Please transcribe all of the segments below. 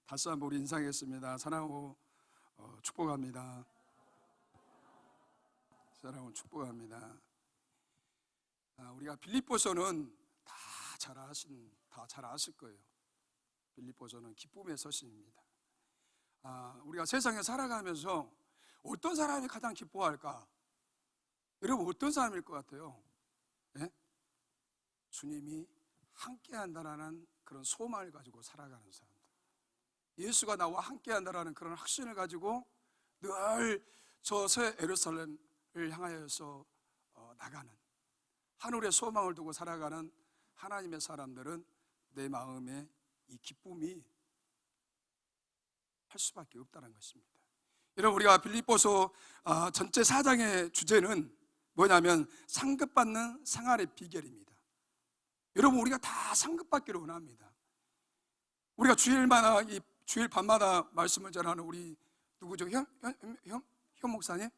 다시 한번 우리 인사하겠습니다. 사랑하고 축복합니다. 사랑하고 축복합니다. 우리가 빌립보서는 다 잘 아실 거예요. 빌립보서는 기쁨의 서신입니다. 우리가 세상에 살아가면서 어떤 사람이 가장 기뻐할까? 여러분 어떤 사람일 것 같아요? 네? 주님이 함께한다라는 그런 소망을 가지고 살아가는 사람들, 예수가 나와 함께한다라는 그런 확신을 가지고 늘 저 새 예루살렘을 향하여서 나가는, 하늘의 소망을 두고 살아가는 하나님의 사람들은 내 마음에 이 기쁨이 할 수밖에 없다는 것입니다. 여러분, 우리가 빌립보서 전체 4장의 주제는 뭐냐면 상급받는 생활의 비결입니다. 여러분, 우리가 다 상급받기를 원합니다. 우리가 주일 밤마다 말씀을 전하는 우리 누구죠? 현 목사님?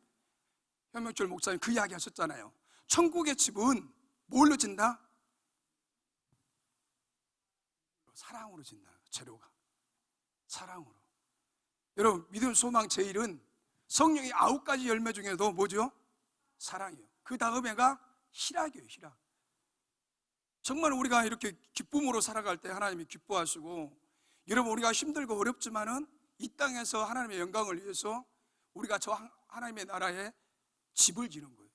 현명철 목사님 그 이야기 하셨잖아요. 천국의 집은 뭘로 진다? 사랑으로 진다. 재료가 사랑으로. 여러분, 믿음, 소망, 제일은 성령의 9가지 열매 중에도 뭐죠? 사랑이에요. 그 다음에가 희락이에요. 희락. 정말 우리가 이렇게 기쁨으로 살아갈 때 하나님이 기뻐하시고, 여러분 우리가 힘들고 어렵지만은 이 땅에서 하나님의 영광을 위해서 우리가 저 하나님의 나라에 집을 지는 거예요.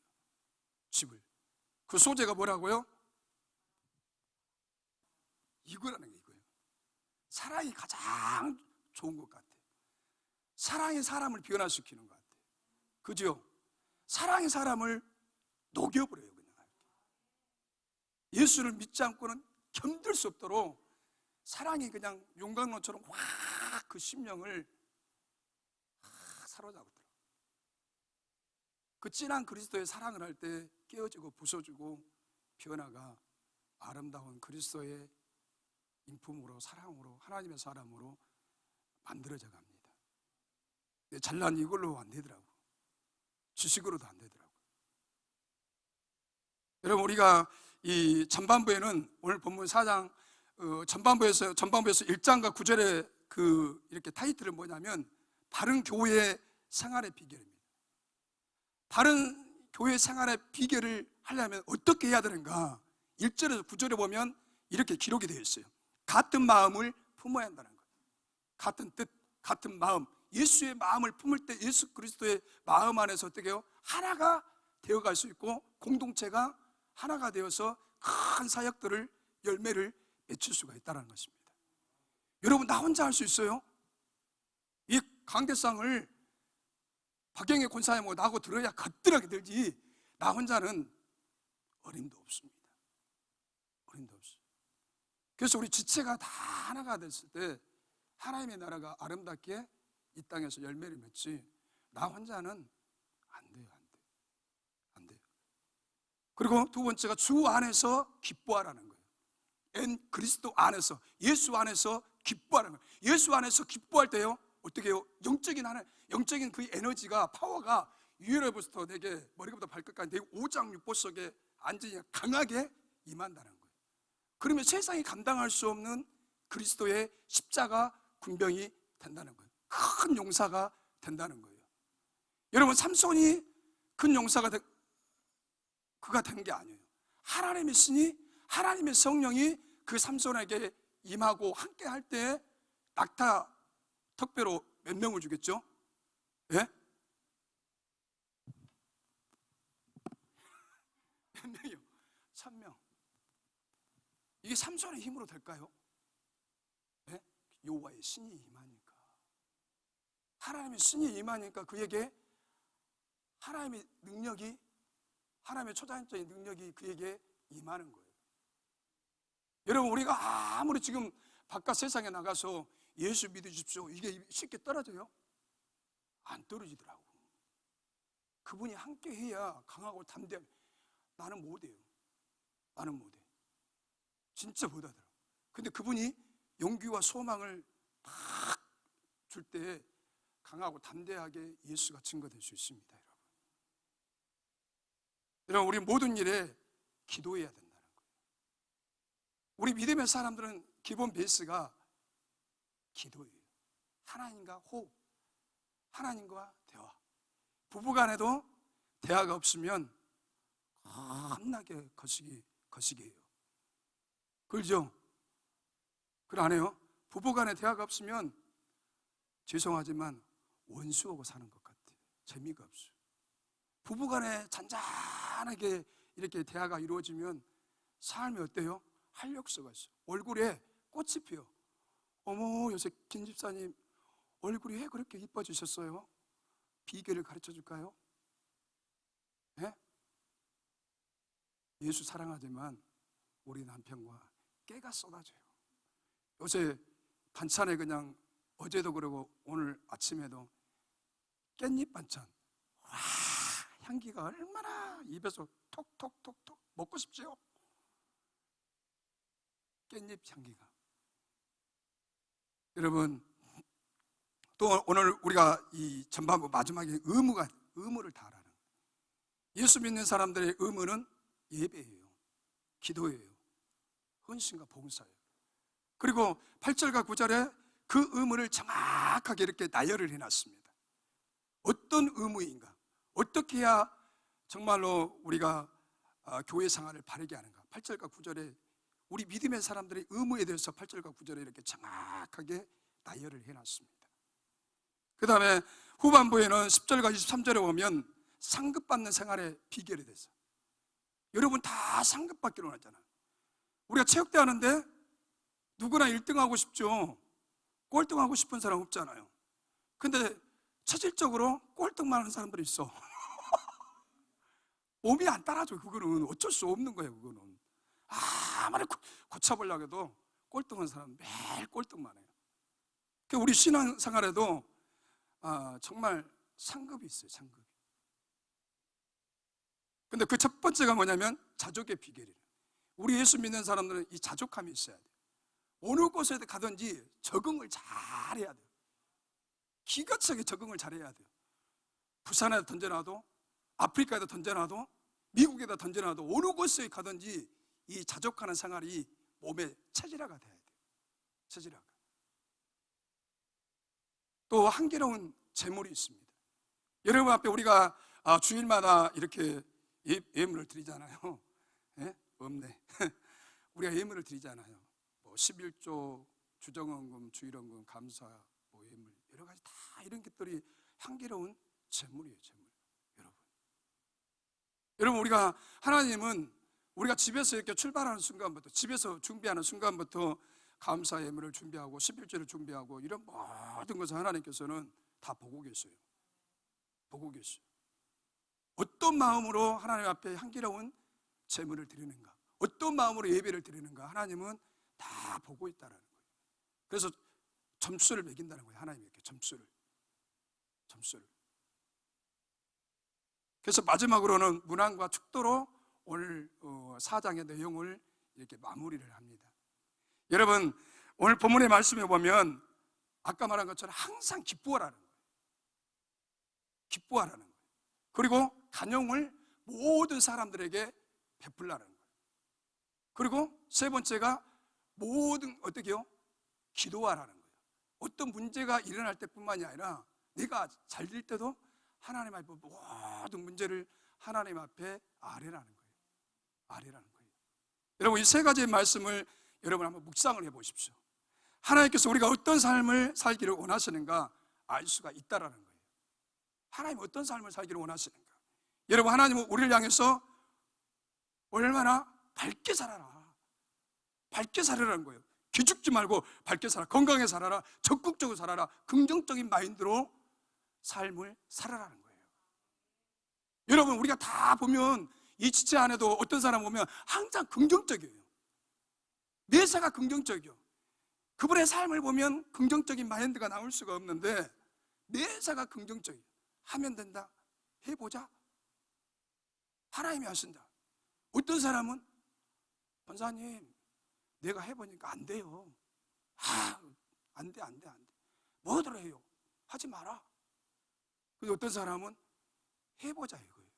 집을. 그 소재가 뭐라고요? 이거라는 게 이거예요. 사랑이 가장 좋은 것 같아요. 사랑이 사람을 변화시키는 것 같아요. 그죠? 사랑이 사람을 녹여버려요. 그냥 예수를 믿지 않고는 견딜 수 없도록 사랑이 그냥 용광로처럼 확 그 심령을 사로잡더라고요. 그 진한 그리스도의 사랑을 할 때 깨어지고 부서지고 변화가 아름다운 그리스도의 인품으로, 사랑으로, 하나님의 사람으로 만들어져 갑니다. 잘난 이걸로 안 되더라고. 지식으로도 안 되더라고. 여러분, 우리가 이 전반부에는 오늘 본문 4장 전반부에서 1장과 9절에 이렇게 타이틀은 뭐냐면 바른 교회 생활의 비결입니다. 바른 교회 생활의 비결을 하려면 어떻게 해야 되는가? 1절에서 9절에 보면 이렇게 기록이 되어 있어요. 같은 마음을 품어야 한다는 거예요. 같은 뜻, 같은 마음, 예수의 마음을 품을 때 예수 그리스도의 마음 안에서 어떻게 해요? 하나가 되어갈 수 있고 공동체가 하나가 되어서 큰 사역들을, 열매를 맺힐 수가 있다는 것입니다. 여러분, 나 혼자 할 수 있어요? 이 강대상을 박영애 권사님하고 나하고 들어야 거뜬하게 들지, 나 혼자는 어림도 없습니다. 어림도 없어요. 그래서 우리 지체가 다 하나가 됐을 때 하나님의 나라가 아름답게 이 땅에서 열매를 맺지, 나 혼자는 안 돼요. 안 돼요. 그리고 두 번째가 주 안에서 기뻐하라는 거예요. 그리스도 안에서, 예수 안에서 기뻐하라는 거예요. 예수 안에서 기뻐할 때요, 어떻게 해요? 영적인 그 에너지가, 파워가 위에로부터 내게 머리부터 발끝까지 내 오장 육보 속에 완전히 강하게 임한다는 거예요. 그러면 세상이 감당할 수 없는 그리스도의 십자가 군병이 된다는 거예요. 큰 용사가 된다는 거예요. 여러분, 삼손이 큰 용사가 그가 된 게 아니에요. 하나님의 신이, 하나님의 성령이 그 삼손에게 임하고 함께 할 때 낙타 특배로 몇 명을 주겠죠? 예? 몇 명이요? 3명. 이게 삼손의 힘으로 될까요? 예? 여호와의 신이 임하니까, 하나님의 신이 임하니까 그에게 하나님의 능력이, 하나님의 초자연적인 능력이 그에게 임하는 거예요. 여러분, 우리가 아무리 지금 바깥 세상에 나가서 예수 믿으십시오, 이게 쉽게 떨어져요? 안 떨어지더라고. 그분이 함께 해야 강하고 담대하게. 나는 못해요. 나는 못해. 진짜 못하더라고. 근데 그분이 용기와 소망을 딱 줄 때 강하고 담대하게 예수가 증거될 수 있습니다. 여러분, 우리 모든 일에 기도해야 된다는 거예요. 우리 믿음의 사람들은 기본 베이스가 기도예요. 하나님과 호흡, 하나님과 대화. 부부간에도 대화가 없으면 겁나게 거시기해요. 그렇죠? 그래 안 해요? 부부간에 대화가 없으면 죄송하지만 원수하고 사는 것 같아요. 재미가 없어요. 부부간에 잔잔하게 이렇게 대화가 이루어지면 삶이 어때요? 활력소가 있어요. 얼굴에 꽃이 피어. 어머, 요새 김 집사님 얼굴이 왜 그렇게 이뻐지셨어요? 비결을 가르쳐 줄까요? 네? 예수 사랑하지만 우리 남편과 깨가 쏟아져요. 요새 반찬에 그냥 어제도 그러고 오늘 아침에도 깻잎 반찬. 와, 향기가 얼마나 입에서 톡톡톡톡 먹고 싶지요? 깻잎 향기가. 여러분, 또 오늘 우리가 이 전반부 마지막에 의무를 다하라는 거예요. 예수 믿는 사람들의 의무는 예배예요, 기도예요, 헌신과 봉사예요. 그리고 8절과 9절에 그 의무를 정확하게 이렇게 나열을 해놨습니다. 어떤 의무인가? 어떻게 해야 정말로 우리가 교회 생활을 바르게 하는가? 8절과 9절에 우리 믿음의 사람들의 의무에 대해서 8절과 9절에 이렇게 정확하게 나열을 해놨습니다. 그 다음에 후반부에는 10절과 23절에 보면 상급받는 생활의 비결에 대해서. 여러분 다 상급받기로 하잖아요. 우리가 체육대 하는데 누구나 1등 하고 싶죠. 꼴등하고 싶은 사람 없잖아요. 근데 체질적으로 꼴등만 하는 사람들이 있어. 몸이 안 따라줘. 그거는 어쩔 수 없는 거예요. 그거는 아무리 고쳐보려고 해도 꼴등한 사람은 매일 꼴등만 해요. 우리 신앙생활에도 정말 상급이 있어요. 상급이. 근데 그 첫 번째가 뭐냐면 자족의 비결이에요. 우리 예수 믿는 사람들은 이 자족함이 있어야 돼요. 어느 곳에 가든지 적응을 잘해야 돼요. 기가 차게 적응을 잘해야 돼요. 부산에다 던져놔도, 아프리카에다 던져놔도, 미국에다 던져놔도 어느 곳에 가든지 이 자족하는 생활이 몸에 체질화가 돼야 돼요. 체질화가. 또 한계로운 재물이 있습니다. 여러분 앞에 우리가 주일마다 이렇게 예물을 드리잖아요. 예? 없네. 우리가 예물을 드리잖아요. 뭐 11조, 주정원금, 주일원금, 감사, 뭐 예물 여러 가지 다 이런 것들이 향기로운 재물이에요. 재물. 여러분 우리가 하나님은 우리가 집에서 이렇게 출발하는 순간부터, 집에서 준비하는 순간부터 감사 예물을 준비하고 11조를 준비하고 이런 모든 것을 하나님께서는 다 보고 계세요. 보고 계세요. 어떤 마음으로 하나님 앞에 향기로운 제물을 드리는가, 어떤 마음으로 예배를 드리는가 하나님은 다 보고 있다는 거예요. 그래서 점수를 매긴다는 거예요. 하나님에게 점수를. 그래서 마지막으로는 문안과 축도로 오늘 4장의 내용을 이렇게 마무리를 합니다. 여러분 오늘 본문의 말씀에 보면 아까 말한 것처럼 항상 기뻐하라는 거예요. 기뻐하라는 거예요. 그리고 간용을 모든 사람들에게 베풀라는 거예요. 그리고 세 번째가 모든 어떻게요? 기도하라는 거예요. 어떤 문제가 일어날 때뿐만이 아니라 내가 잘 될 때도 하나님 앞에 모든 문제를 하나님 앞에 아뢰라는 거예요. 아뢰라는 거예요. 여러분 이 세 가지의 말씀을 여러분 한번 묵상을 해보십시오. 하나님께서 우리가 어떤 삶을 살기를 원하시는가 알 수가 있다라는 거예요. 하나님 어떤 삶을 살기를 원하시는가. 여러분 하나님은 우리를 향해서 얼마나 밝게 살아라, 밝게 살아라는 거예요. 기죽지 말고 밝게 살아, 건강하게 살아라, 적극적으로 살아라, 긍정적인 마인드로 삶을 살아라는 거예요. 여러분 우리가 다 보면 이 지체 안에도 어떤 사람 보면 항상 긍정적이에요. 매사가 긍정적이요. 그분의 삶을 보면 긍정적인 마인드가 나올 수가 없는데 매사가 긍정적이에요. 하면 된다, 해보자, 하나님이 하신다. 어떤 사람은 권사님 내가 해보니까 안 돼요. 안 돼. 뭐더러 해요. 하지 마라. 근데 어떤 사람은 해보자 이거예요.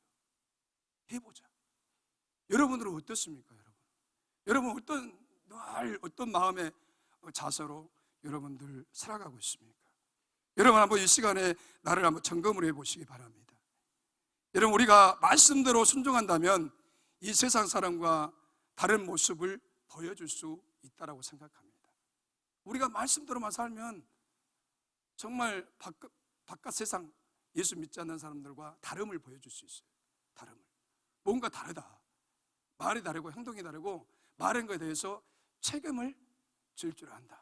해보자. 여러분들은 어떻습니까? 여러분 어떤 마음의 자세로 여러분들 살아가고 있습니까? 여러분 한번 이 시간에 나를 한번 점검을 해보시기 바랍니다. 여러분 우리가 말씀대로 순종한다면 이 세상 사람과 다른 모습을 보여줄 수 있다고 생각합니다. 우리가 말씀대로만 살면 정말 바깥 세상 예수 믿지 않는 사람들과 다름을 보여줄 수 있어요. 다름을. 뭔가 다르다. 말이 다르고 행동이 다르고 말한 것에 대해서 책임을 질 줄 안다.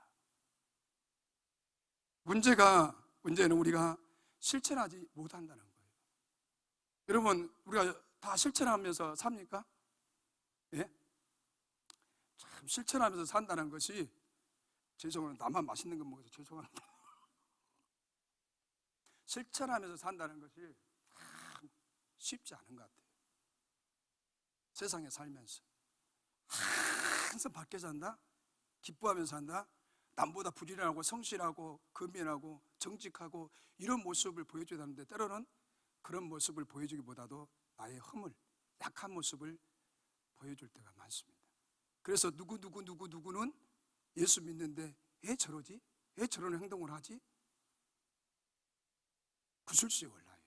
문제는 우리가 실천하지 못한다는 거예요. 여러분 우리가 다 실천하면서 삽니까? 예? 참 실천하면서 산다는 것이, 죄송합니다. 나만 맛있는 거 먹어서 죄송합니다. 실천하면서 산다는 것이 참 쉽지 않은 것 같아요. 세상에 살면서 항상 밖에 산다, 기뻐하면서 산다, 남보다 부지런하고 성실하고 근면하고 정직하고 이런 모습을 보여줘야 하는데, 때로는 그런 모습을 보여주기보다도 나의 허물, 약한 모습을 보여줄 때가 많습니다. 그래서 누구는 예수 믿는데 왜 저러지? 왜 저런 행동을 하지? 구슬수에 올라요.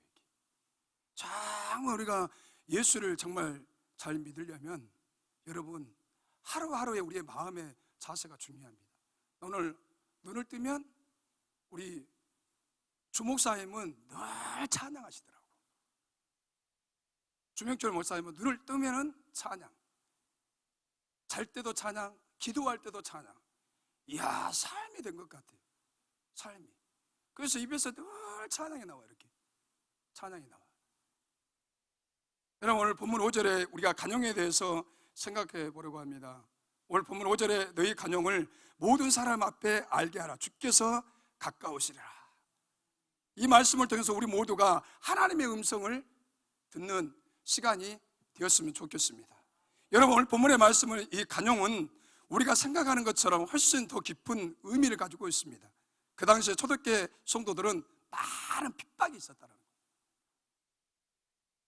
정말 우리가 예수를 정말 잘 믿으려면 여러분 하루하루의 우리의 마음의 자세가 중요합니다. 오늘 눈을 뜨면 우리 주목사님은 늘 찬양하시더라고. 주명철 목사님은 눈을 뜨면은 찬양, 잘 때도 찬양, 기도할 때도 찬양. 이야, 삶이 된 것 같아요. 삶이. 그래서 입에서 늘 찬양이 나와. 이렇게 찬양이 나와. 여러분 오늘 본문 5절에 우리가 간용에 대해서 생각해 보려고 합니다. 오늘 본문 5절에 너희 간용을 모든 사람 앞에 알게 하라. 주께서 가까우시리라. 이 말씀을 통해서 우리 모두가 하나님의 음성을 듣는 시간이 되었으면 좋겠습니다. 여러분 오늘 본문의 말씀을, 이 간용은 우리가 생각하는 것처럼 훨씬 더 깊은 의미를 가지고 있습니다. 그 당시에 초대교회 성도들은 많은 핍박이 있었다는 거예요.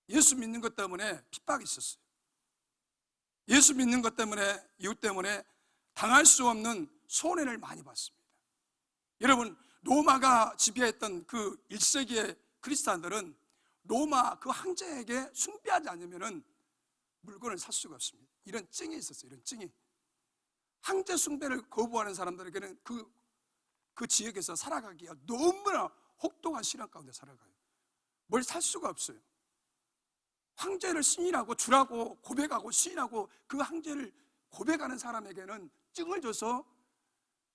예수 믿는 것 때문에 핍박이 있었어요. 예수 믿는 것 때문에, 이유 때문에 당할 수 없는 손해를 많이 받습니다. 여러분 로마가 지배했던 그 1세기의 크리스찬들은 로마 그 황제에게 숭배하지 않으면 물건을 살 수가 없습니다. 이런 찡이 있었어요. 이런 찡이. 황제 숭배를 거부하는 사람들에게는 그 지역에서 살아가기가 너무나 혹독한 시련 가운데 살아가요. 뭘 살 수가 없어요. 황제를 신이라고 주라고 고백하고 시인하고 그 황제를 고백하는 사람에게는 찡을 줘서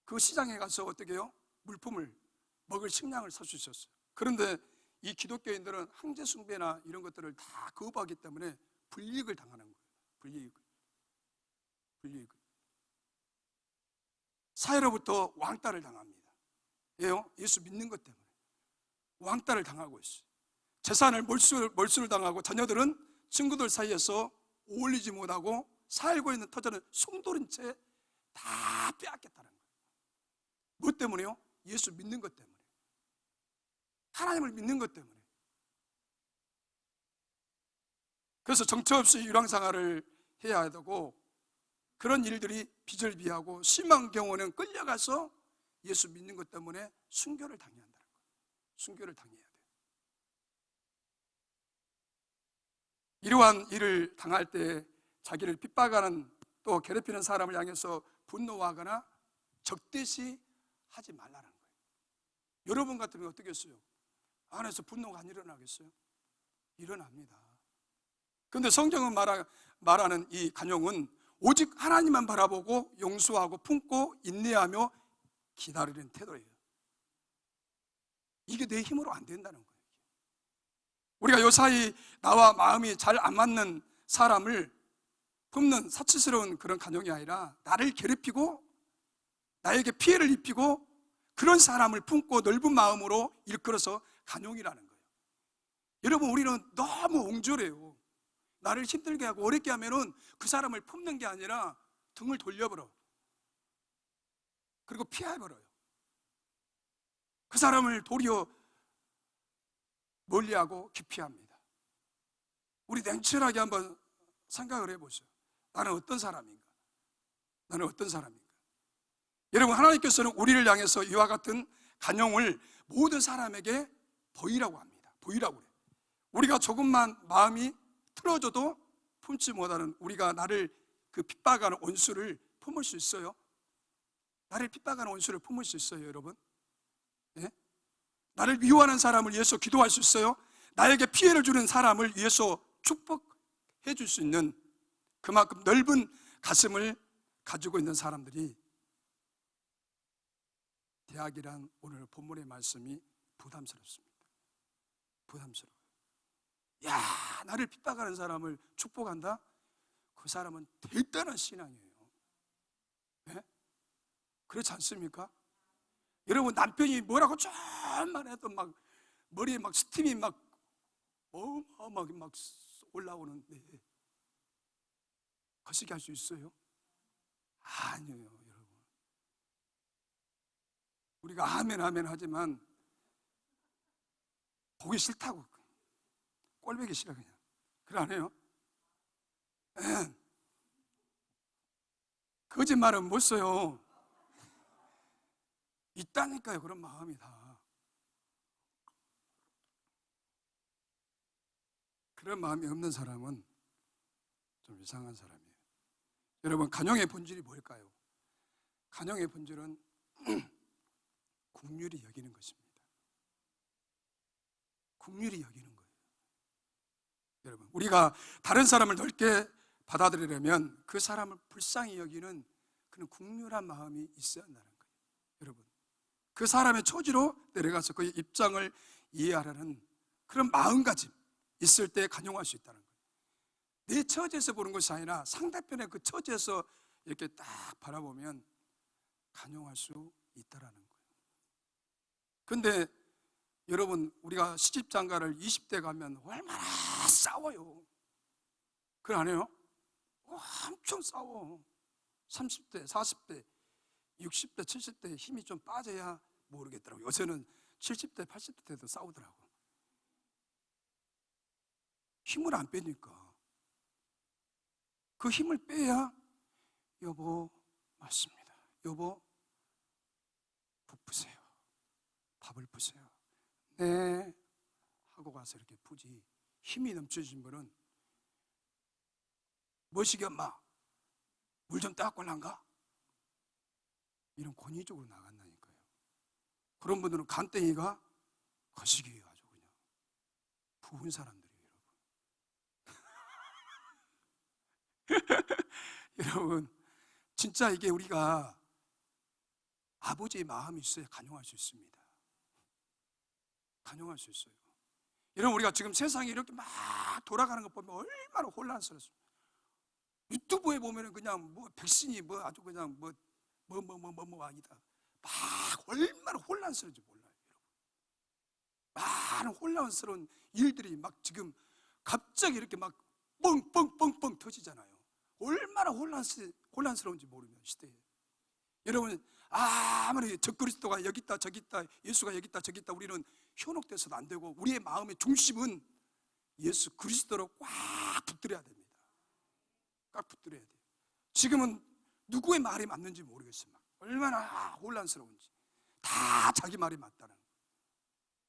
그 시장에 가서 어떻게 해요? 물품을, 먹을 식량을 살 수 있었어요. 그런데 이 기독교인들은 황제 숭배나 이런 것들을 다 거부하기 때문에 불이익을 당하는 거예요. 불이익을. 사회로부터 왕따를 당합니다. 왜요? 예수 믿는 것 때문에 왕따를 당하고 있어요. 재산을 몰수를 당하고 자녀들은 친구들 사이에서 어울리지 못하고 살고 있는 터전을 송도린 채 다 빼앗겠다는 거예요. 무엇 때문에요? 예수 믿는 것 때문에, 하나님을 믿는 것 때문에. 그래서 정처 없이 유랑생활을 해야 되고, 그런 일들이 비절비하고 심한 경우는 끌려가서 예수 믿는 것 때문에 순교를 당해야 한다는 거예요. 순교를 당해야 돼요. 이러한 일을 당할 때 자기를 핍박하는, 또 괴롭히는 사람을 향해서 분노하거나 적대시 하지 말라는 거예요. 여러분 같으면 어떻겠어요? 안에서 분노가 안 일어나겠어요? 일어납니다. 그런데 성경은 말하는 이 간용은 오직 하나님만 바라보고 용서하고 품고 인내하며 기다리는 태도예요. 이게 내 힘으로 안 된다는 거예요. 우리가 요사이 나와 마음이 잘 안 맞는 사람을 품는 사치스러운 그런 간용이 아니라, 나를 괴롭히고 나에게 피해를 입히고 그런 사람을 품고 넓은 마음으로 일컬어서 간용이라는 거예요. 여러분 우리는 너무 옹졸해요. 나를 힘들게 하고 어렵게 하면은 그 사람을 품는 게 아니라 등을 돌려버려. 그리고 피해버려요. 그 사람을 도리어 멀리하고 기피합니다. 우리 냉철하게 한번 생각을 해보세요. 나는 어떤 사람인가? 나는 어떤 사람인가? 여러분 하나님께서는 우리를 향해서 이와 같은 간용을 모든 사람에게 보이라고 합니다. 보이라고 그래요. 우리가 조금만 마음이 틀어져도 품지 못하는, 우리가 나를 그 핍박하는 원수를 품을 수 있어요? 나를 핍박하는 원수를 품을 수 있어요, 여러분? 예? 나를 미워하는 사람을 위해서 기도할 수 있어요? 나에게 피해를 주는 사람을 위해서 축복해 줄 수 있는 그만큼 넓은 가슴을 가지고 있는 사람들이, 대학이란 오늘 본문의 말씀이 부담스럽습니다. 부담스러워요. 야, 나를 핍박하는 사람을 축복한다? 그 사람은 대단한 신앙이에요. 네? 그렇지 않습니까? 여러분, 남편이 뭐라고 좀만 해도 막 머리에 막 스팀이 막 어마어마하게 막 올라오는데 거시기 할 수 있어요? 아니에요, 여러분. 우리가 아멘 아멘 하지만 보기 싫다고, 꼴보기 싫어 그냥. 그래 안 해요? 거짓말은 못 써요. 있다니까요, 그런 마음이 다. 그런 마음이 없는 사람은 좀 이상한 사람이에요. 여러분, 간용의 본질이 뭘까요? 간용의 본질은 긍휼히 여기는 것입니다. 긍휼히 여기는 거예요. 여러분, 우리가 다른 사람을 넓게 받아들이려면 그 사람을 불쌍히 여기는 그런 긍휼한 마음이 있어야 한다는 거예요. 여러분, 그 사람의 처지로 내려가서 그의 입장을 이해하려는 그런 마음가짐 있을 때 간용할 수 있다는 거예요. 내 처지에서 보는 것이 아니라 상대편의 그 처지에서 이렇게 딱 바라보면 간용할 수 있다라는 거예요. 근데 여러분, 우리가 시집장가를 20대 가면 얼마나 싸워요. 그래 안 해요? 엄청 싸워. 30대, 40대, 60대, 70대 힘이 좀 빠져야 모르겠더라고요. 요새는 70대, 80대 때도 싸우더라고. 힘을 안 빼니까. 그 힘을 빼야 여보 맞습니다. 여보 국 푸세요. 밥을 푸세요. 네 하고 가서 이렇게 푸지. 힘이 넘쳐진 분은 뭐시기 엄마 물 좀 따갖고 올란가? 이런 권위적으로 나간다니까요. 그런 분들은 간땡이가 거시기 아주 그냥 부은 사람들이에요, 여러분. 여러분, 진짜 이게 우리가 아버지의 마음이 있어야 간용할 수 있습니다. 간용할 수 있어요. 여러분, 우리가 지금 세상이 이렇게 막 돌아가는 것 보면 얼마나 혼란스럽습니다. 유튜브에 보면은 그냥 뭐 백신이 뭐 아주 그냥 뭐 아니다. 막 얼마나 혼란스러운지 몰라요, 여러분. 많은 혼란스러운 일들이 막 지금 갑자기 이렇게 막 뻥뻥뻥뻥 터지잖아요. 얼마나 혼란스러운지 모르는 시대에. 여러분, 아무리 적그리스도가 여기 있다 저기 있다, 예수가 여기 있다 저기 있다, 우리는 현혹돼서도 안 되고 우리의 마음의 중심은 예수 그리스도로 꽉 붙들어야 됩니다. 꽉 붙들어야 돼요. 지금은 누구의 말이 맞는지 모르겠어요. 얼마나 혼란스러운지. 다 자기 말이 맞다는 거예요.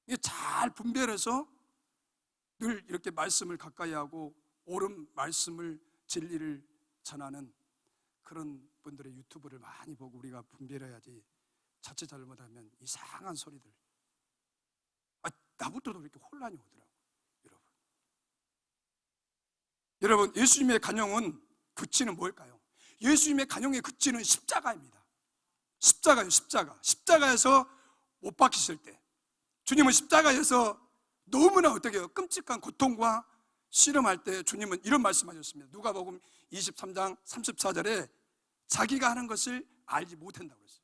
이게 잘 분별해서 늘 이렇게 말씀을 가까이 하고 옳은 말씀을, 진리를 전하는 그런 분들의 유튜브를 많이 보고 우리가 분별해야지. 자칫 잘못하면 이상한 소리들. 나부터도 이렇게 혼란이 오더라고요, 여러분. 여러분, 예수님의 간용은 그치는 뭘까요? 예수님의 간용의 그치는 십자가입니다. 십자가예요, 십자가. 십자가에서 못 박히실 때 주님은 십자가에서 너무나 어떻게 해요? 끔찍한 고통과 실험할 때 주님은 이런 말씀하셨습니다. 누가복음 23장 34절에 자기가 하는 것을 알지 못한다고 그랬어요.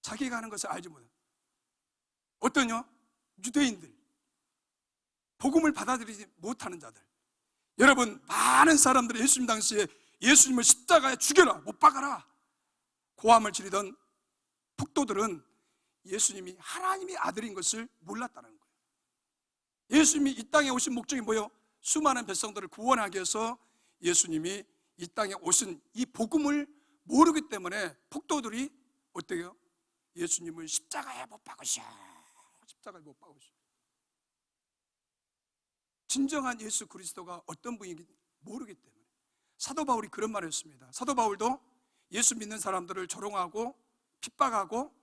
자기가 하는 것을 알지 못한다. 어떠냐? 유대인들, 복음을 받아들이지 못하는 자들. 여러분, 많은 사람들이 예수님 당시에 예수님을 십자가에 죽여라, 못 박아라 고함을 지르던 폭도들은 예수님이 하나님의 아들인 것을 몰랐다는 거예요. 예수님이 이 땅에 오신 목적이 뭐예요? 수많은 백성들을 구원하기 위해서 예수님이 이 땅에 오신 이 복음을 모르기 때문에 폭도들이 어때요? 예수님을 십자가에 못 박으셔. 십자가에 못 박으셔. 진정한 예수 그리스도가 어떤 분인지 모르기 때문에. 사도 바울이 그런 말을 했습니다. 사도 바울도 예수 믿는 사람들을 조롱하고 핍박하고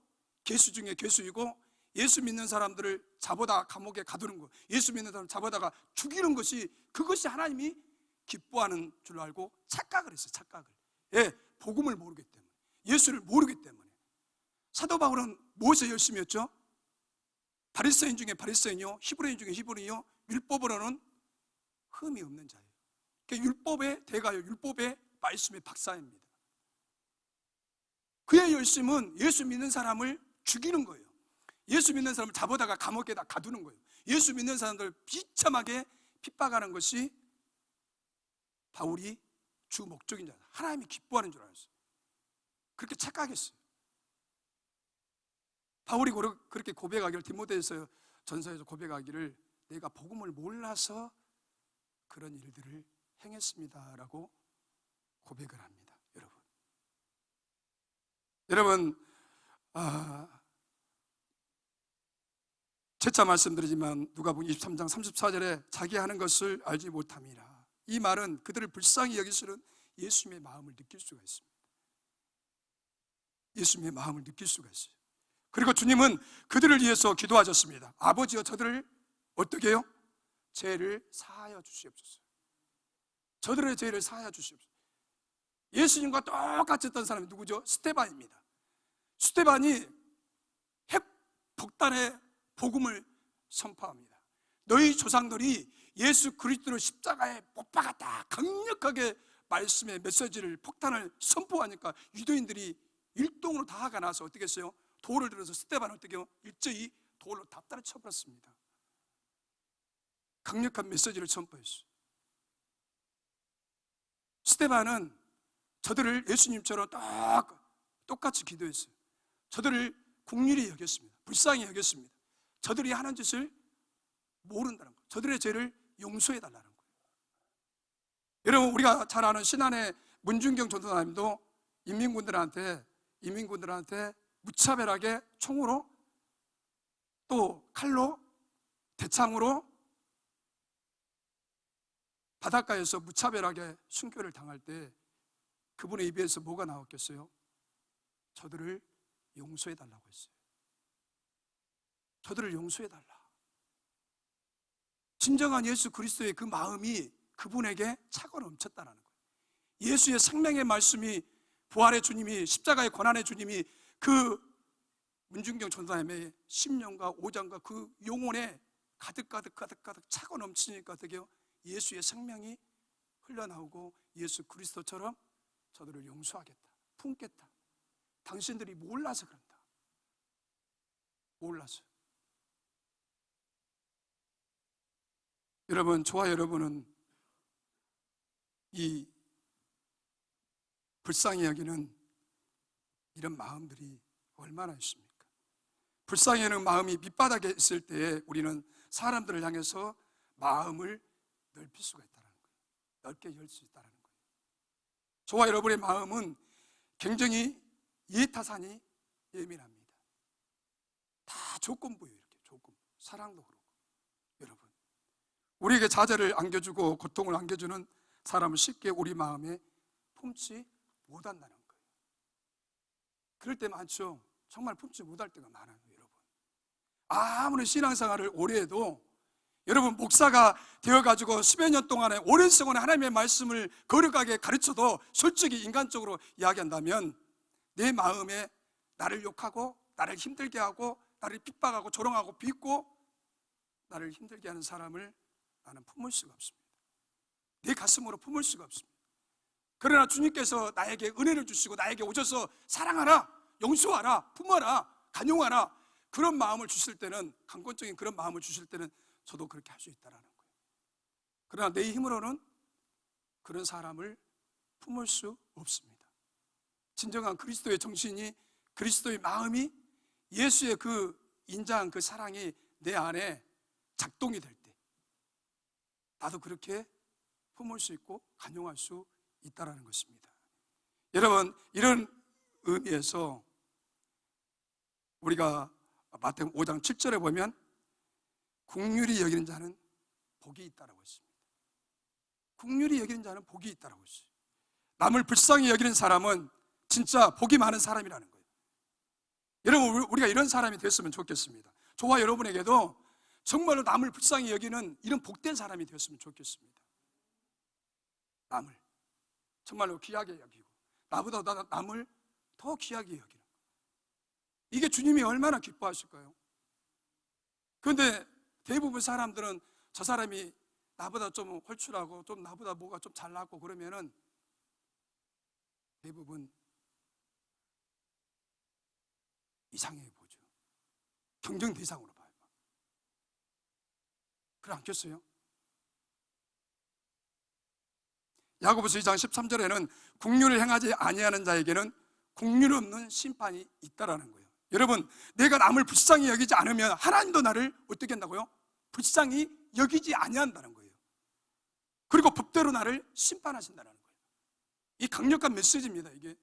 괴수 중에 괴수이고, 예수 믿는 사람들을 잡아다 감옥에 가두는 것, 예수 믿는 사람을 잡아다가 죽이는 것이, 그것이 하나님이 기뻐하는 줄 알고 착각을 했어요. 착각을. 예, 복음을 모르기 때문에, 예수를 모르기 때문에. 사도 바울은 무엇에 열심히 했죠? 바리새인 중에 바리새인이요, 히브리인 중에 히브리인이요, 율법으로는 흠이 없는 자예요. 그러니까 율법의 대가요, 율법의 말씀의 박사입니다. 그의 열심은 예수 믿는 사람을 죽이는 거예요. 예수 믿는 사람을 잡아다가 감옥에다 가두는 거예요. 예수 믿는 사람들을 비참하게 핍박하는 것이 바울이 주 목적인 줄 알았어요. 하나님이 기뻐하는 줄 알았어요. 그렇게 착각했어요. 바울이 그렇게 고백하기를, 디모데에서 전서에서 고백하기를, 내가 복음을 몰라서 그런 일들을 행했습니다라고 고백을 합니다. 여러분, 재차 말씀드리지만 누가복음 23장 34절에 자기 하는 것을 알지 못함이라, 이 말은 그들을 불쌍히 여기시는 예수님의 마음을 느낄 수가 있습니다. 예수님의 마음을 느낄 수가 있어요. 그리고 주님은 그들을 위해서 기도하셨습니다. 아버지여, 저들을 어떻게 해요? 죄를 사하여 주시옵소서. 저들의 죄를 사하여 주시옵소서. 예수님과 똑같이 했던 사람이 누구죠? 스데반입니다. 스데반이 핵폭탄의 복음을 선포합니다. 너희 조상들이 예수 그리스도를 십자가에 못 박았다, 강력하게 말씀의 메시지를, 폭탄을 선포하니까 유대인들이 일동으로 다 화가 나서 어떻게 했어요? 돌을 들어서 스데반을 어떻게 해요? 일제히 돌로 다 때려쳐버렸습니다. 강력한 메시지를 선포했어요. 스데반은 저들을 예수님처럼 똑같이 기도했어요. 저들을 긍휼히 여겼습니다. 불쌍히 여겼습니다. 저들이 하는 짓을 모른다는 거예요. 저들의 죄를 용서해달라는 거예요. 여러분, 우리가 잘 아는 신안의 문중경 전도사님도 인민군들한테 무차별하게 총으로, 또 칼로, 대창으로 바닷가에서 무차별하게 순교를 당할 때 그분의 입에서 뭐가 나왔겠어요? 저들을 용서해달라고 했어요. 저들을 용서해달라. 진정한 예수 그리스도의 그 마음이 그분에게 차고 넘쳤다는 거예요. 예수의 생명의 말씀이, 부활의 주님이, 십자가의 고난의 주님이 그 문중경 전도사님의 심령과 오장과 그 영혼에 가득 차고 넘치니까 어떻게 해요? 예수의 생명이 흘러나오고, 예수 그리스도처럼 저들을 용서하겠다, 품겠다. 당신들이 몰라서 그런다. 몰라서. 여러분, 저와 여러분은 이 불쌍히 여기는 이런 마음들이 얼마나 있습니까? 불쌍히 여기는 마음이 밑바닥에 있을 때 우리는 사람들을 향해서 마음을 넓힐 수가 있다는 거예요. 넓게 열 수 있다는 거예요. 저와 여러분의 마음은 굉장히 이해타산이 예민합니다. 다 조건부예요. 이렇게 조건부. 사랑도 그렇고. 여러분, 우리에게 자제를 안겨주고 고통을 안겨주는 사람을 쉽게 우리 마음에 품지 못한다는 거예요. 그럴 때 많죠. 정말 품지 못할 때가 많아요. 여러분, 아무리 신앙생활을 오래 해도, 여러분, 목사가 되어가지고 10여 년 동안에 오랜 시간에 하나님의 말씀을 거룩하게 가르쳐도 솔직히 인간적으로 이야기한다면 내 마음에 나를 욕하고, 나를 힘들게 하고, 나를 핍박하고, 조롱하고, 비웃고, 나를 힘들게 하는 사람을 나는 품을 수가 없습니다. 내 가슴으로 품을 수가 없습니다. 그러나 주님께서 나에게 은혜를 주시고 나에게 오셔서 사랑하라, 용서하라, 품어라, 간용하라, 그런 마음을 주실 때는, 강권적인 그런 마음을 주실 때는 저도 그렇게 할 수 있다는 거예요. 그러나 내 힘으로는 그런 사람을 품을 수 없습니다. 진정한 그리스도의 정신이, 그리스도의 마음이, 예수의 그 인자한 그 사랑이 내 안에 작동이 될 때 나도 그렇게 품을 수 있고 간용할 수 있다는 것입니다. 여러분, 이런 의미에서 우리가 마태복음 5장 7절에 보면 긍휼히 여기는 자는 복이 있다라고 했습니다. 긍휼히 여기는 자는 복이 있다라고 했어요. 남을 불쌍히 여기는 사람은 진짜 복이 많은 사람이라는 거예요. 여러분, 우리가 이런 사람이 됐으면 좋겠습니다. 저와 여러분에게도 정말로 남을 불쌍히 여기는 이런 복된 사람이 되었으면 좋겠습니다. 남을 정말로 귀하게 여기고 나보다 남을 더 귀하게 여기는, 이게 주님이 얼마나 기뻐하실까요? 그런데 대부분 사람들은 저 사람이 나보다 좀 홀출하고 좀 나보다 뭐가 좀 잘나고 그러면은 대부분 이상해 보죠. 경쟁 대상으로 봐요. 그래 않겠어요? 야고보서 2장 13절에는 긍휼을 행하지 아니하는 자에게는 긍휼 없는 심판이 있다라는 거예요. 여러분, 내가 남을 불쌍히 여기지 않으면 하나님도 나를 어떻게 한다고요? 불쌍히 여기지 아니한다는 거예요. 그리고 법대로 나를 심판하신다는 거예요. 이 강력한 메시지입니다. 이게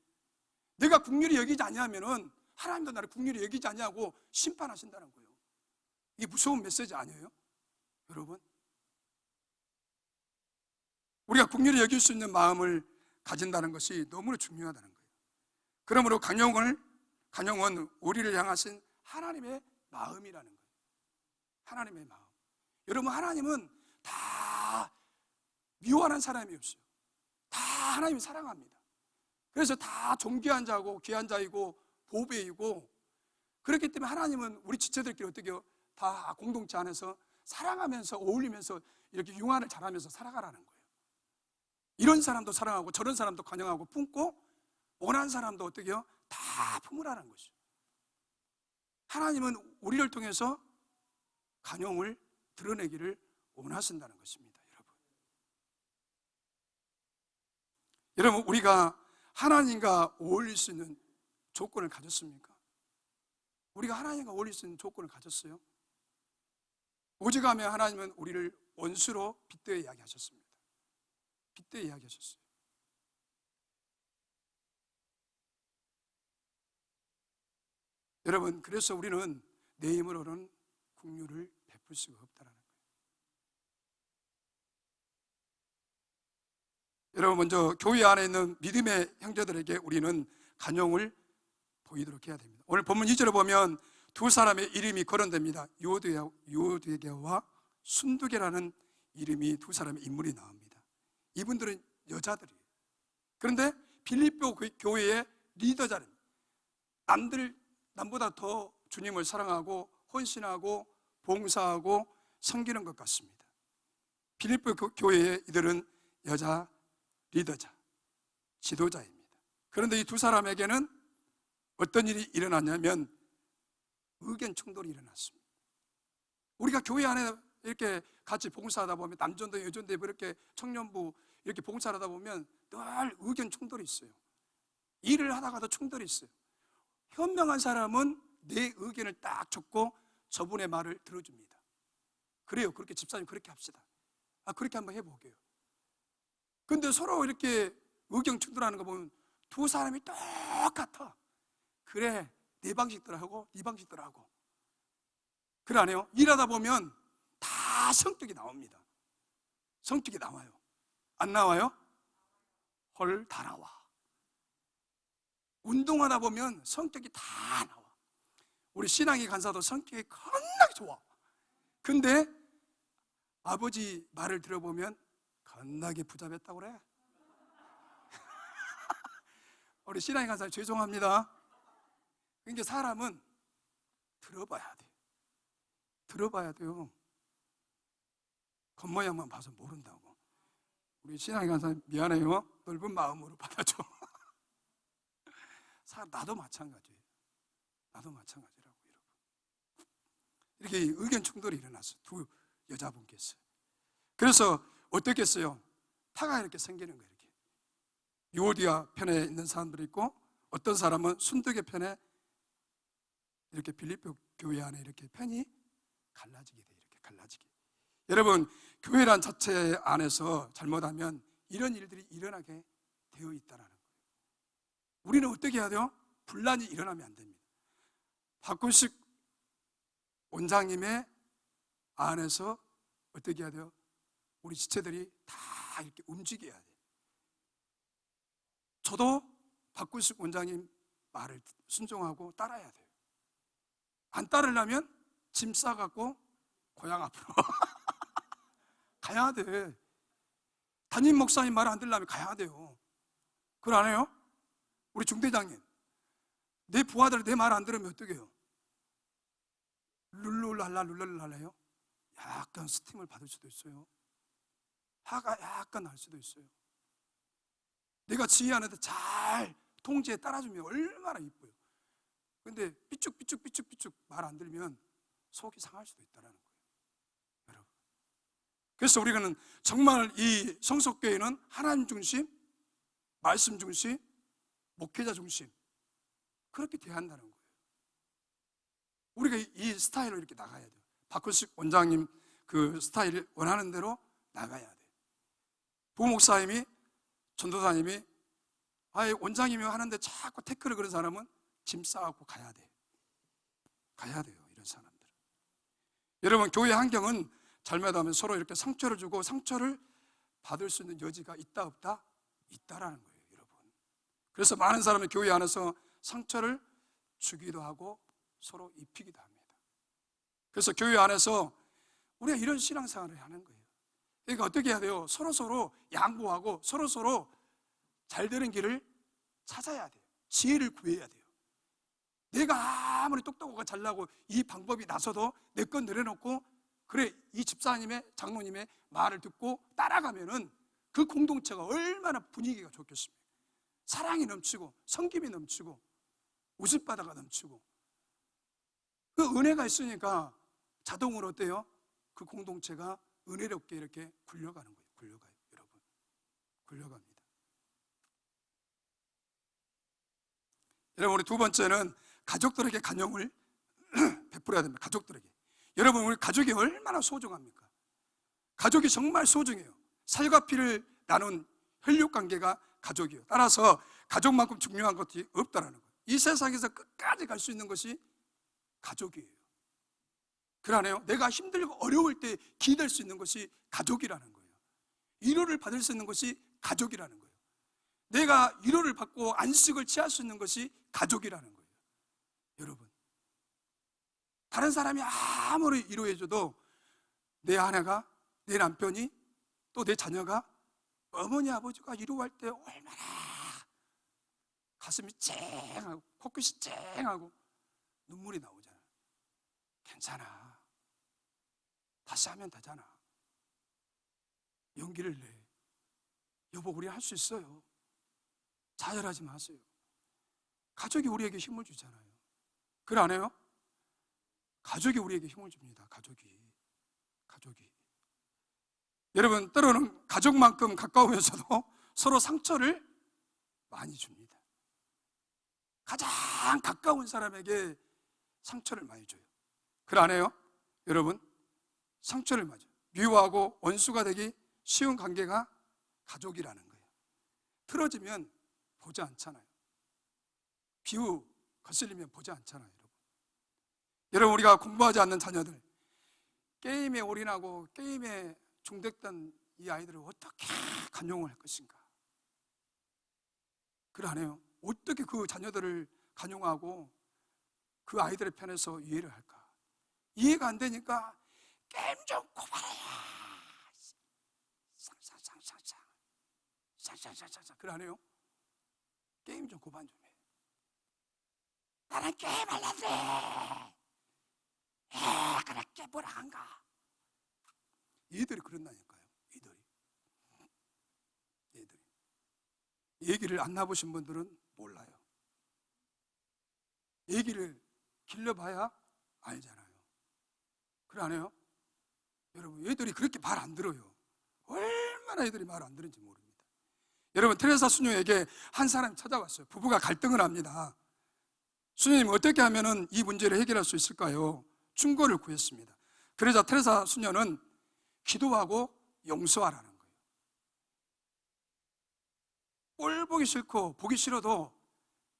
내가 긍휼히 여기지 아니하면은 하나님도 나를 긍휼히 여기지 아니하고 심판하신다는 거예요. 이게 무서운 메시지 아니에요? 여러분, 우리가 긍휼히 여길 수 있는 마음을 가진다는 것이 너무나 중요하다는 거예요. 그러므로 간용은 우리를 향하신 하나님의 마음이라는 거예요. 하나님의 마음. 여러분, 하나님은 다 미워하는 사람이 없어요. 다 하나님이 사랑합니다. 그래서 다 존귀한 자고 귀한 자이고 보배이고, 그렇기 때문에 하나님은 우리 지체들끼리 어떻게 해요? 다 공동체 안에서 사랑하면서 어울리면서 이렇게 융화를 잘하면서 살아가라는 거예요. 이런 사람도 사랑하고 저런 사람도 관용하고 품고, 원한 사람도 어떻게 해요? 다 품으라는 것이죠. 하나님은 우리를 통해서 관용을 드러내기를 원하신다는 것입니다. 여러분, 우리가 하나님과 어울릴 수 있는 조건을 가졌습니까? 우리가 하나님과 어울릴 수 있는 조건을 가졌어요? 오직하면 하나님은 우리를 원수로 빗대어 이야기하셨습니다. 빗대어 이야기하셨어요. 여러분, 그래서 우리는 내 힘으로는 긍휼을 베풀 수가 없다는 거예요. 여러분, 먼저 교회 안에 있는 믿음의 형제들에게 우리는 간용을 보이도록 해야 됩니다. 오늘 본문 2절에 보면 두 사람의 이름이 거론됩니다. 요드게와 순두게라는 이름이 두 사람의 인물이 나옵니다. 이분들은 여자들이에요. 그런데 빌립보 교회의 리더자입니다. 남보다 더 주님을 사랑하고 헌신하고 봉사하고 섬기는 것 같습니다. 빌립보 교회의 이들은 여자 리더자, 지도자입니다. 그런데 이 두 사람에게는 어떤 일이 일어났냐면 의견 충돌이 일어났습니다. 우리가 교회 안에 이렇게 같이 봉사하다 보면 남전도 여전도 이렇게 청년부 이렇게 봉사를 하다 보면 늘 의견 충돌이 있어요. 일을 하다가도 충돌이 있어요. 현명한 사람은 내 의견을 딱 적고 저분의 말을 들어줍니다. 그래요. 그렇게 집사님 그렇게 합시다. 그렇게 한번 해보게요. 근데 서로 이렇게 의견 충돌하는 거 보면 두 사람이 똑같아. 그래, 내 방식대로 하고 네 방식대로 하고. 그래 안 해요? 일하다 보면 다 성격이 나옵니다. 성격이 나와요. 안 나와요? 헐, 다 나와. 운동하다 보면 성격이 다 나와. 우리 신앙의 간사도 성격이 겁나게 좋아. 근데 아버지 말을 들어보면 겁나게 부잡했다고 그래. 우리 신앙의 간사 죄송합니다. 그러니까 사람은 들어봐야 돼. 들어봐야 돼요. 겉모양만 봐서 모른다고. 우리 신앙의 간사 미안해요. 넓은 마음으로 받아줘. 나도 마찬가지예요. 나도 마찬가지라고. 이렇게 의견 충돌이 일어났어요. 두 여자분께서. 그래서 어떻겠어요? 타가 이렇게 생기는 거예요. 이렇게 유오디아 편에 있는 사람들이 있고, 어떤 사람은 순두계 편에, 이렇게 빌립보 교회 안에 이렇게 편이 갈라지게 돼요. 이렇게 갈라지게. 여러분, 교회란 자체 안에서 잘못하면 이런 일들이 일어나게 되어 있다는 거예요. 우리는 어떻게 해야 돼요? 분란이 일어나면 안 됩니다. 박근식 원장님의 안에서 어떻게 해야 돼요? 우리 지체들이 다 이렇게 움직여야 돼요. 저도 박근식 원장님 말을 순종하고 따라야 돼요. 안 따르려면 짐 싸갖고 고향 앞으로 가야 돼. 담임 목사님 말 안 들으려면 가야 돼요. 그걸 안 해요? 우리 중대장님, 내 부하들 내 말 안 들으면 어떡해요? 룰랄라요? 약간 스팀을 받을 수도 있어요. 화가 약간 날 수도 있어요. 내가 지휘하는데 잘 통제에 따라주면 얼마나 이뻐요. 근데 삐죽삐죽 말 안 들으면 속이 상할 수도 있다는 거예요, 여러분. 그래서 우리는 정말 이 성속교회는 하나님 중심, 말씀 중심, 목회자 중심, 그렇게 돼야 한다는 거예요. 우리가 이 스타일로 이렇게 나가야 돼요. 박근식 원장님 그 스타일을 원하는 대로 나가야 돼요. 부목사님이, 전도사님이 원장님이 하는데 자꾸 태클을 그런 사람은 짐 싸갖고 가야 돼요. 이런 사람들은. 여러분, 교회 환경은 잘못하면 서로 이렇게 상처를 주고 상처를 받을 수 있는 여지가 있다 없다? 있다라는 거예요, 여러분. 그래서 많은 사람이 교회 안에서 상처를 주기도 하고 서로 입히기도 합니다. 그래서 교회 안에서 우리가 이런 신앙생활을 하는 거예요. 그러니까 어떻게 해야 돼요? 서로 양보하고 서로 잘 되는 길을 찾아야 돼요. 지혜를 구해야 돼요. 내가 아무리 똑똑하고 잘나고 이 방법이 나서도 내 건 내려놓고 그래, 이 집사님의, 장로님의 말을 듣고 따라가면은 그 공동체가 얼마나 분위기가 좋겠습니까? 사랑이 넘치고 섬김이 넘치고 웃음바다가 넘치고 그 은혜가 있으니까 자동으로 어때요? 그 공동체가 은혜롭게 이렇게 굴려가는 거예요. 굴려가요, 여러분. 굴려갑니다. 여러분, 우리 두 번째는 가족들에게 간용을 베풀어야 됩니다. 가족들에게. 여러분, 우리 가족이 얼마나 소중합니까? 가족이 정말 소중해요. 살과 피를 나눈 혈육관계가 가족이에요. 따라서 가족만큼 중요한 것이 없다라는 거예요. 이 세상에서 끝까지 갈 수 있는 것이 가족이에요. 그러네요. 내가 힘들고 어려울 때 기댈 수 있는 것이 가족이라는 거예요. 위로를 받을 수 있는 것이 가족이라는 거예요. 내가 위로를 받고 안식을 취할 수 있는 것이 가족이라는 거예요. 여러분, 다른 사람이 아무리 위로해줘도 내 아내가, 내 남편이, 또 내 자녀가 어머니 아버지가 위로할 때 얼마나 가슴이 쨍하고 코끝이 쨍하고 눈물이 나오잖아. 괜찮아, 다시 하면 되잖아. 용기를 내. 여보, 우리 할 수 있어요. 좌절하지 마세요. 가족이 우리에게 힘을 주잖아요. 그래 안 해요? 가족이 우리에게 힘을 줍니다. 가족이. 여러분, 때로는 가족만큼 가까우면서도 서로 상처를 많이 줍니다. 가장 가까운 사람에게 상처를 많이 줘요. 그래 안 해요? 여러분, 상처를 많이 줘요. 미워하고 원수가 되기 쉬운 관계가 가족이라는 거예요. 틀어지면 보지 않잖아요. 비유 거슬리면 보지 않잖아요, 여러분. 여러분, 우리가 공부하지 않는 자녀들, 게임에 올인하고 게임에 중독된 이 아이들을 어떻게 간용을 할 것인가? 그래 안 해요? 어떻게 그 자녀들을 간용하고 그 아이들의 편에서 이해를 할까? 이해가 안 되니까 게임 좀 고발해라. 쌍쌍쌍쌍쌍. 그래 안 해요? 게임 좀 고발 좀 해. 나는 게임 할란데. 그렇게 뭐라 한가? 얘들이 그런다니까요. 얘들이. 얘기를 안 나보신 분들은 몰라요. 얘기를 길러봐야 알잖아요. 그래 안 해요? 여러분, 얘들이 그렇게 말 안 들어요. 얼마나 얘들이 말 안 들은지 모릅니다. 여러분, 테레사 수녀에게 한 사람이 찾아왔어요. 부부가 갈등을 합니다. 수녀님, 어떻게 하면 이 문제를 해결할 수 있을까요? 충고를 구했습니다. 그러자 테레사 수녀는 기도하고 용서하라는 거예요. 꼴 보기 싫고 보기 싫어도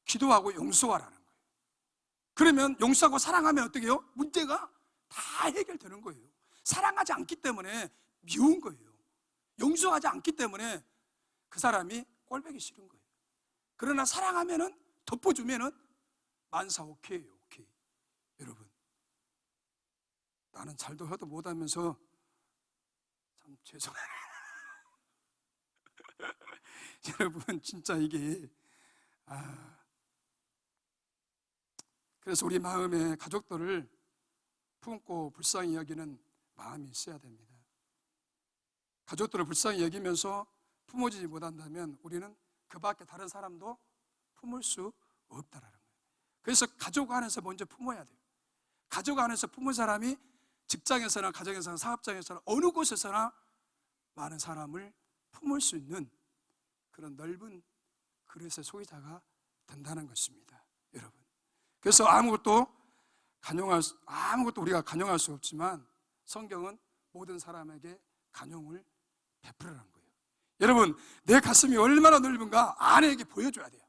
기도하고 용서하라는 거예요. 그러면 용서하고 사랑하면 어떻게 해요? 문제가 다 해결되는 거예요. 사랑하지 않기 때문에 미운 거예요. 용서하지 않기 때문에 그 사람이 꼴보기 싫은 거예요. 그러나 사랑하면은, 덮어주면은 만사 오케이예요. 오케이. 여러분, 나는 잘도 해도 못하면서 참 죄송해요. 여러분, 진짜 이게 그래서 우리 마음에 가족들을 품고 불쌍히 여기는 마음이 있어야 됩니다. 가족들을 불쌍히 여기면서 품어주지 못한다면 우리는 그 밖에 다른 사람도 품을 수 없다라는 거예요. 그래서 가족 안에서 먼저 품어야 돼요. 가족 안에서 품은 사람이 직장에서나 가정에서나 사업장에서나 어느 곳에서나 많은 사람을 품을 수 있는 그런 넓은 그릇의 소유자가 된다는 것입니다, 여러분. 그래서 아무것도 우리가 간용할 수 없지만 성경은 모든 사람에게 간용을 베풀으라는 거예요. 여러분, 내 가슴이 얼마나 넓은가 아내에게 보여줘야 돼요.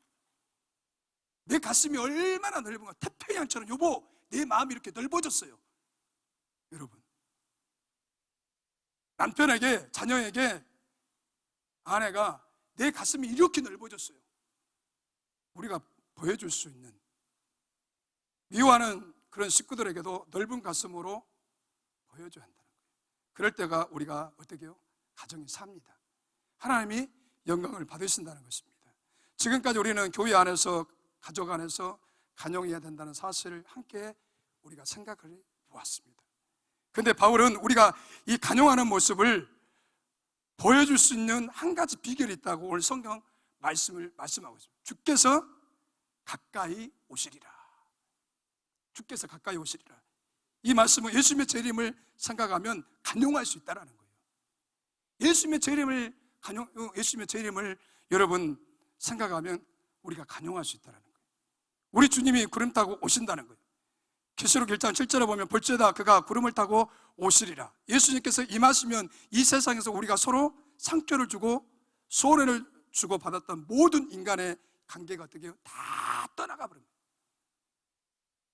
내 가슴이 얼마나 넓은가, 태평양처럼, 여보 내 마음이 이렇게 넓어졌어요. 여러분, 남편에게, 자녀에게 아내가 내 가슴이 이렇게 넓어졌어요, 우리가 보여줄 수 있는, 미워하는 그런 식구들에게도 넓은 가슴으로 보여줘야 한다는 거예요. 그럴 때가 우리가 어떻게 해요? 가정이 삽니다. 하나님이 영광을 받으신다는 것입니다. 지금까지 우리는 교회 안에서, 가족 안에서 간용해야 된다는 사실을 함께 우리가 생각을 보았습니다. 그런데 바울은 우리가 이 간용하는 모습을 보여줄 수 있는 한 가지 비결이 있다고 오늘 성경 말씀을 말씀하고 있습니다. 주께서 가까이 오시리라. 주께서 가까이 오시리라. 이 말씀은 예수님의 재림을 생각하면 간용할 수 있다는 거예요. 예수님의 재림을 여러분 생각하면 우리가 간용할 수 있다는 거예요. 우리 주님이 구름 타고 오신다는 거예요. 계시록 1장 7절에 보면 볼지어다 그가 구름을 타고 오시리라. 예수님께서 임하시면 이 세상에서 우리가 서로 상처를 주고 소원을 주고 받았던 모든 인간의 관계가 어떻게 해요? 다 떠나가 버립니다.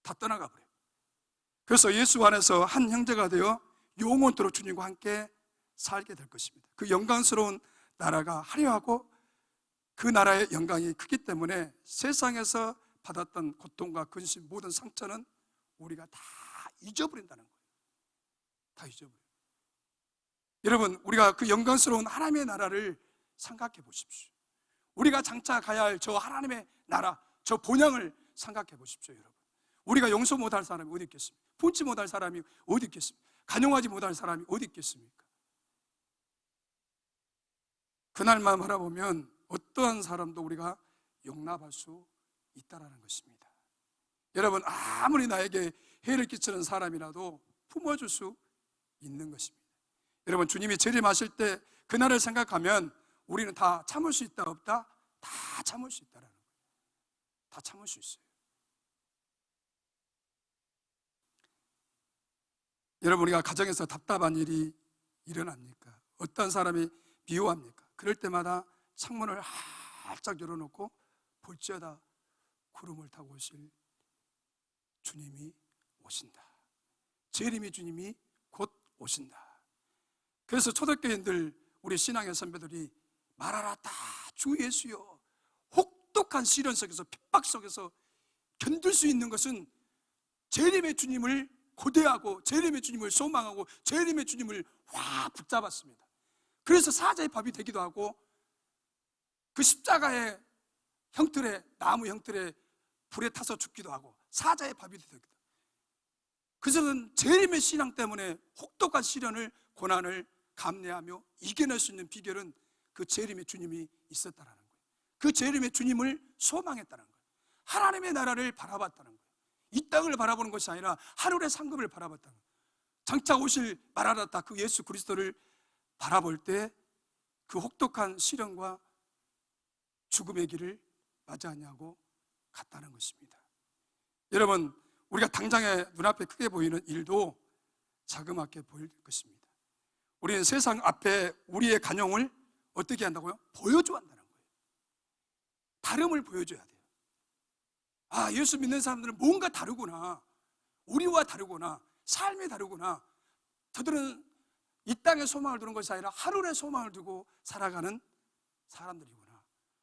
다 떠나가 버려요. 그래서 예수 안에서 한 형제가 되어 영원토록 주님과 함께 살게 될 것입니다. 그 영광스러운 나라가 화려하고 그 나라의 영광이 크기 때문에 세상에서 받았던 고통과 근심, 모든 상처는 우리가 다 잊어버린다는 거예요. 다 잊어버려요. 여러분, 우리가 그 영광스러운 하나님의 나라를 생각해 보십시오. 우리가 장차 가야 할 저 하나님의 나라, 저 본향을 생각해 보십시오, 여러분. 우리가 용서 못할 사람이 어디 있겠습니까? 품지 못할 사람이 어디 있겠습니까? 간용하지 못할 사람이 어디 있겠습니까? 그날만 바라보면 어떠한 사람도 우리가 용납할 수 있다는 것입니다. 여러분, 아무리 나에게 해를 끼치는 사람이라도 품어줄 수 있는 것입니다. 여러분, 주님이 재림하실 때 그날을 생각하면 우리는 다 참을 수 있다 없다? 다 참을 수 있다는 거예요. 다 참을 수 있어요. 여러분, 우리가 가정에서 답답한 일이 일어납니까? 어떤 사람이 미워합니까? 그럴 때마다 창문을 활짝 열어놓고 볼지어다 구름을 타고 오실 주님이 오신다. 재림의 주님이 곧 오신다. 그래서 초대교인들, 우리 신앙의 선배들이 말하라다 주 예수여, 혹독한 시련 속에서, 핍박 속에서 견딜 수 있는 것은 재림의 주님을 고대하고 재림의 주님을 소망하고 재림의 주님을 확 붙잡았습니다. 그래서 사자의 밥이 되기도 하고 그 십자가의 형틀에, 나무 형틀에 불에 타서 죽기도 하고 사자의 밥이 되기도 하고, 그것은 재림의 신앙 때문에 혹독한 시련을, 고난을 감내하며 이겨낼 수 있는 비결은 그 재림의 주님이 있었다는 거예요. 그 재림의 주님을 소망했다는 거예요. 하나님의 나라를 바라봤다는 거예요. 이 땅을 바라보는 것이 아니라 하늘의 상급을 바라봤다는 거예요. 장차 오실 마라나타 그 예수 그리스도를 바라볼 때 그 혹독한 시련과 죽음의 길을 맞이하냐고 같다는 것입니다. 여러분, 우리가 당장에 눈앞에 크게 보이는 일도 자그맣게 보일 것입니다. 우리는 세상 앞에 우리의 간용을 어떻게 한다고요? 보여줘야 한다는 거예요. 다름을 보여줘야 돼요. 아, 예수 믿는 사람들은 뭔가 다르구나, 우리와 다르구나, 삶이 다르구나. 저들은 이 땅에 소망을 두는 것이 아니라 하늘에 소망을 두고 살아가는 사람들이구나.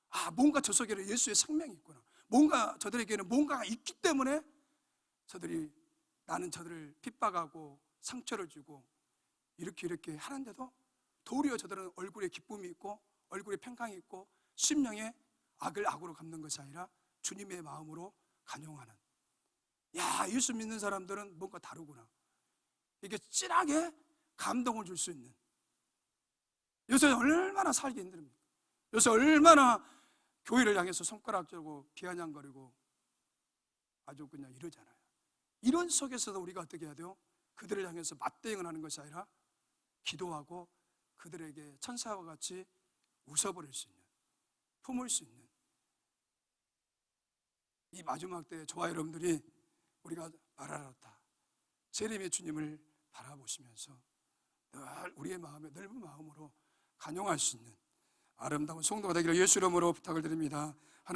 아, 뭔가 저 속에는 예수의 생명이 있구나. 뭔가 저들에게는 뭔가가 있기 때문에 나는 저들을 핍박하고 상처를 주고 이렇게 하는데도 도리어 저들은 얼굴에 기쁨이 있고 얼굴에 평강이 있고 심령에 악을 악으로 갚는 것이 아니라 주님의 마음으로 간용하는, 야, 예수 믿는 사람들은 뭔가 다르구나. 이게 진하게 감동을 줄 수 있는, 요새 얼마나 살기 힘듭니까? 요새 얼마나 교회를 향해서 손가락 들고 비아냥거리고 아주 그냥 이러잖아요. 이런 속에서도 우리가 어떻게 해야 돼요? 그들을 향해서 맞대응을 하는 것이 아니라 기도하고 그들에게 천사와 같이 웃어버릴 수 있는, 품을 수 있는, 이 마지막 때에 저와 여러분들이 우리가 마라나타 재림의 주님을 바라보시면서 늘 우리의 마음에 넓은 마음으로 간용할 수 있는 아름다운 성도가 되기를 예수 이름으로 부탁을 드립니다.